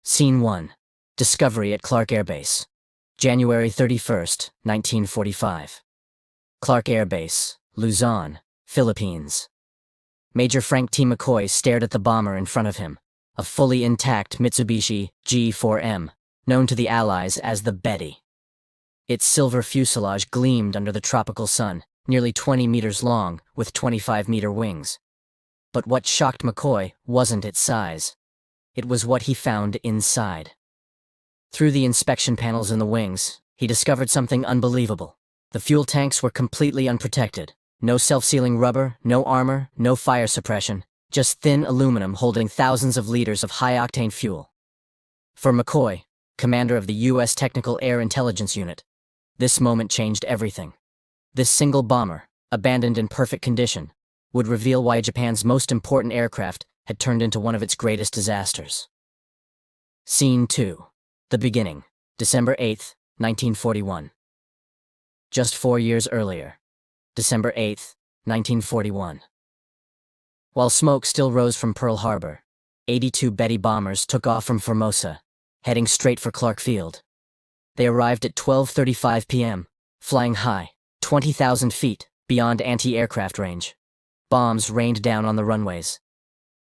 Scene 1. Discovery at Clark Air Base. January 31st, 1945. Clark Air Base, Luzon, Philippines. Major Frank T. McCoy stared at the bomber in front of him, a fully intact Mitsubishi G4M, known to the Allies as the Betty. Its silver fuselage gleamed under the tropical sun, nearly 20 meters long, with 25-meter wings. But what shocked McCoy wasn't its size. It was what he found inside. Through the inspection panels in the wings, he discovered something unbelievable. The fuel tanks were completely unprotected. No self-sealing rubber, no armor, no fire suppression, just thin aluminum holding thousands of liters of high-octane fuel. For McCoy, commander of the U.S. Technical Air Intelligence Unit, this moment changed everything. This single bomber, abandoned in perfect condition, would reveal why Japan's most important aircraft had turned into one of its greatest disasters. Scene 2. The beginning, December 8, 1941. Just 4 years earlier, December 8, 1941. While smoke still rose from Pearl Harbor, 82 Betty bombers took off from Formosa, heading straight for Clark Field. They arrived at 12:35 p.m., flying high, 20,000 feet, beyond anti-aircraft range. Bombs rained down on the runways.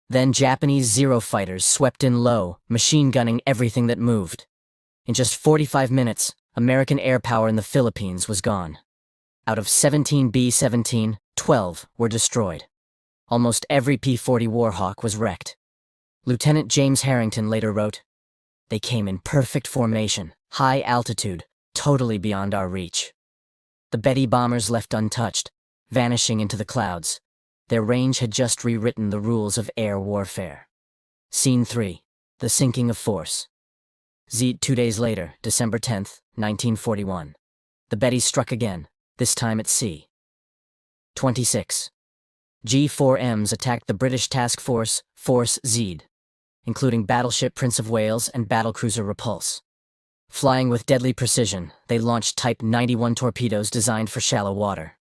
Then Japanese Zero fighters swept in low, machine-gunning everything that moved. In just 45 minutes, American air power in the Philippines was gone. Out of 17 B-17, 12 were destroyed. Almost every P-40 Warhawk was wrecked. Lieutenant James Harrington later wrote, "They came in perfect formation, high altitude, totally beyond our reach." The Betty bombers left untouched, vanishing into the clouds. Their range had just rewritten the rules of air warfare. Scene 3. The sinking of force. 2 days later, December 10, 1941. The Betty struck again, this time at sea. 26. G4Ms attacked the British task force, Force Z, including battleship Prince of Wales and battlecruiser Repulse. Flying with deadly precision, they launched Type 91 torpedoes designed for shallow water.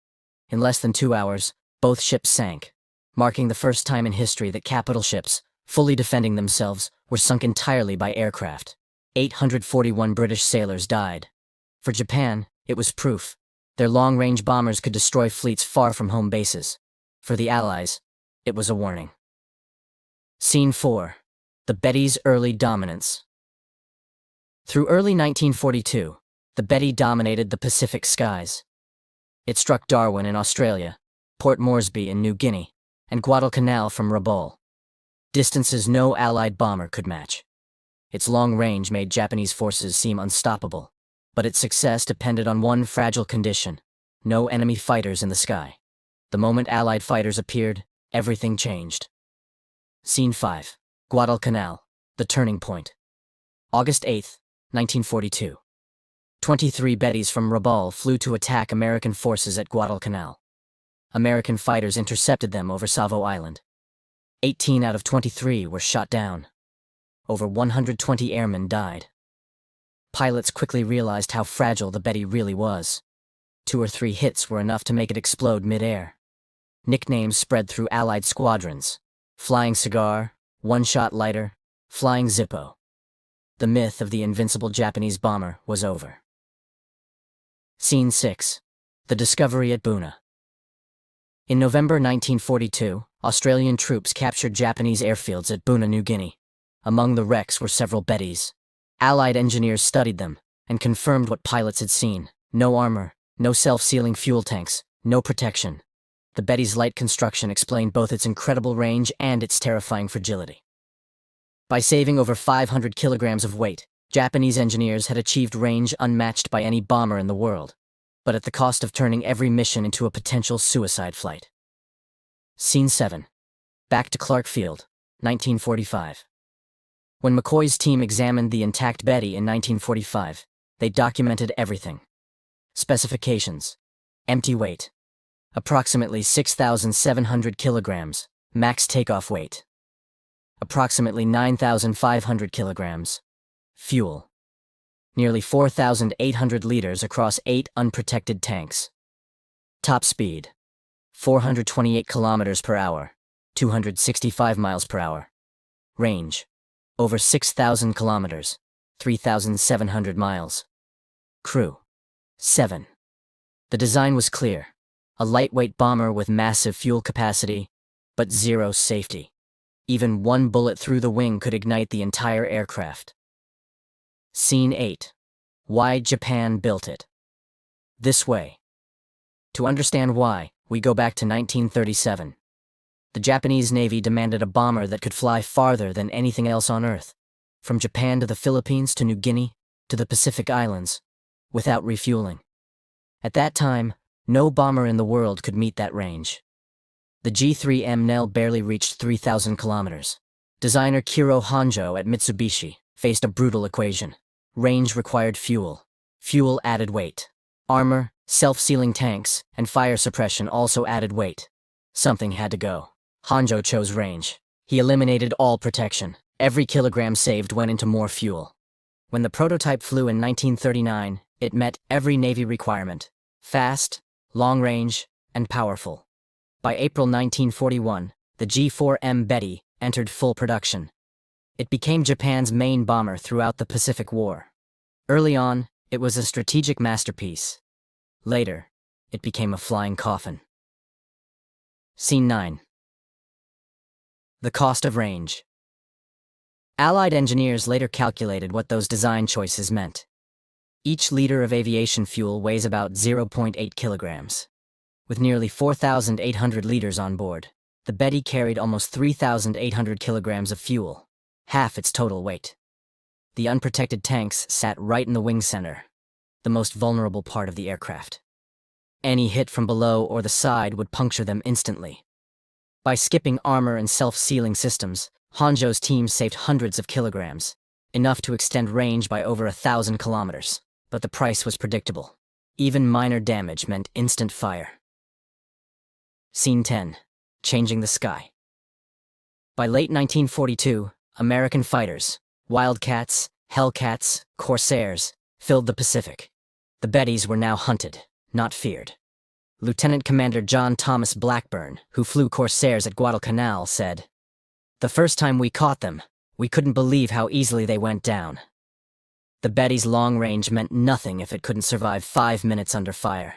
In less than 2 hours, both ships sank, marking the first time in history that capital ships, fully defending themselves, were sunk entirely by aircraft. 841 British sailors died. For Japan, it was proof. Their long-range bombers could destroy fleets far from home bases. For the Allies, it was a warning. Scene 4. The Betty's early dominance. Through early 1942, the Betty dominated the Pacific skies. It struck Darwin in Australia, Port Moresby in New Guinea, and Guadalcanal from Rabaul. Distances no Allied bomber could match. Its long range made Japanese forces seem unstoppable, but its success depended on one fragile condition: no enemy fighters in the sky. The moment Allied fighters appeared, everything changed. Scene 5. Guadalcanal, the turning point. August 8, 1942. 23 Bettys from Rabaul flew to attack American forces at Guadalcanal. American fighters intercepted them over Savo Island. 18 out of 23 were shot down. Over 120 airmen died. Pilots quickly realized how fragile the Betty really was. 2 or 3 hits were enough to make it explode mid-air. Nicknames spread through Allied squadrons: Flying Cigar, One-Shot Lighter, Flying Zippo. The myth of the invincible Japanese bomber was over. Scene 6. The discovery at Buna. In November 1942, Australian troops captured Japanese airfields at Buna, New Guinea. Among the wrecks were several Bettys. Allied engineers studied them and confirmed what pilots had seen: no armor, no self-sealing fuel tanks, no protection. The Betty's light construction explained both its incredible range and its terrifying fragility. By saving over 500 kilograms of weight, Japanese engineers had achieved range unmatched by any bomber in the world, but at the cost of turning every mission into a potential suicide flight. Scene 7. Back to Clark Field, 1945. When McCoy's team examined the intact Betty in 1945, they documented everything. Specifications: empty weight, approximately 6,700 kilograms, max takeoff weight. Approximately 9,500 kilograms. Fuel: nearly 4,800 liters across 8 unprotected tanks. Top speed: 428 kilometers per hour, 265 miles per hour. Range: Over 6,000 kilometers, 3,700 miles. Crew, 7. The design was clear. A lightweight bomber with massive fuel capacity, but zero safety. Even one bullet through the wing could ignite the entire aircraft. Scene 8. Why Japan built it. This way. To understand why, we go back to 1937. The Japanese Navy demanded a bomber that could fly farther than anything else on Earth, from Japan to the Philippines to New Guinea to the Pacific Islands, without refueling. At that time, no bomber in the world could meet that range. The G4M barely reached 3,000 kilometers. Designer Kiro Honjo at Mitsubishi faced a brutal equation. Range required fuel. Fuel added weight. Armor, self-sealing tanks, and fire suppression also added weight. Something had to go. Honjo chose range. He eliminated all protection. Every kilogram saved went into more fuel. When the prototype flew in 1939, it met every Navy requirement. Fast, long range, and powerful. By April 1941, the G4M Betty entered full production. It became Japan's main bomber throughout the Pacific War. Early on, it was a strategic masterpiece. Later, it became a flying coffin. Scene 9. The cost of range. Allied engineers later calculated what those design choices meant. Each liter of aviation fuel weighs about 0.8 kilograms. With nearly 4,800 liters on board, the Betty carried almost 3,800 kilograms of fuel, half its total weight. The unprotected tanks sat right in the wing center, the most vulnerable part of the aircraft. Any hit from below or the side would puncture them instantly. By skipping armor and self-sealing systems, Honjo's team saved hundreds of kilograms, enough to extend range by over 1,000 kilometers. But the price was predictable. Even minor damage meant instant fire. Scene 10. Changing the sky. By late 1942, American fighters, Wildcats, Hellcats, Corsairs, filled the Pacific. The Bettys were now hunted, not feared. Lieutenant Commander John Thomas Blackburn, who flew Corsairs at Guadalcanal, said, "The first time we caught them, we couldn't believe how easily they went down." The Betty's long range meant nothing if it couldn't survive 5 minutes under fire.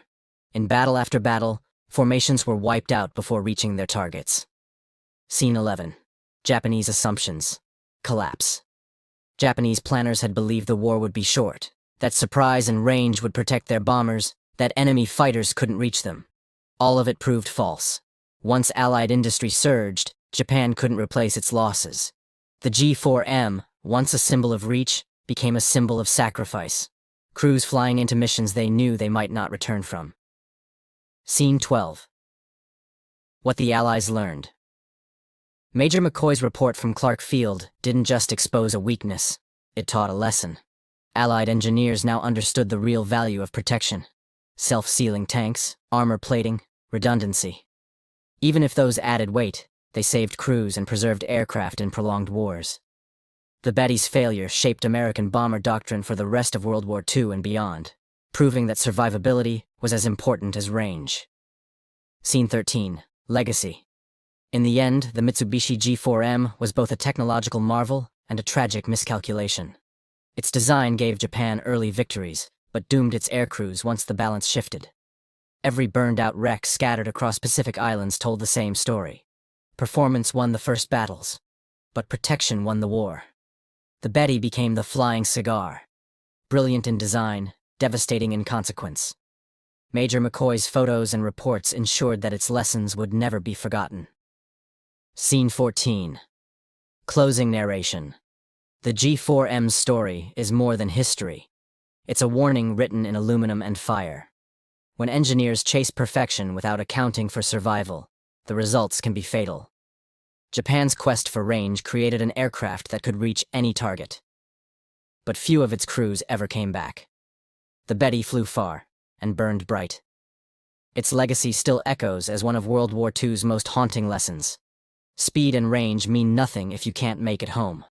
In battle after battle, formations were wiped out before reaching their targets. Scene 11. Japanese assumptions. Collapse. Japanese planners had believed the war would be short, that surprise and range would protect their bombers, that enemy fighters couldn't reach them. All of it proved false. Once Allied industry surged, Japan couldn't replace its losses. The G4M, once a symbol of reach, became a symbol of sacrifice. Crews flying into missions they knew they might not return from. Scene 12. What the Allies learned. Major McCoy's report from Clark Field didn't just expose a weakness, it taught a lesson. Allied engineers now understood the real value of protection. Self-sealing tanks, armor plating, redundancy. Even if those added weight, they saved crews and preserved aircraft in prolonged wars. The Betty's failure shaped American bomber doctrine for the rest of World War II and beyond, proving that survivability was as important as range. Scene 13. Legacy. In the end, the Mitsubishi G4M was both a technological marvel and a tragic miscalculation. Its design gave Japan early victories, but doomed its aircrews once the balance shifted. Every burned-out wreck scattered across Pacific Islands told the same story. Performance won the first battles, but protection won the war. The Betty became the flying cigar. Brilliant in design, devastating in consequence. Major McCoy's photos and reports ensured that its lessons would never be forgotten. Scene 14. Closing narration. The G4M's story is more than history. It's a warning written in aluminum and fire. When engineers chase perfection without accounting for survival, the results can be fatal. Japan's quest for range created an aircraft that could reach any target. But few of its crews ever came back. The Betty flew far and burned bright. Its legacy still echoes as one of World War II's most haunting lessons. Speed and range mean nothing if you can't make it home.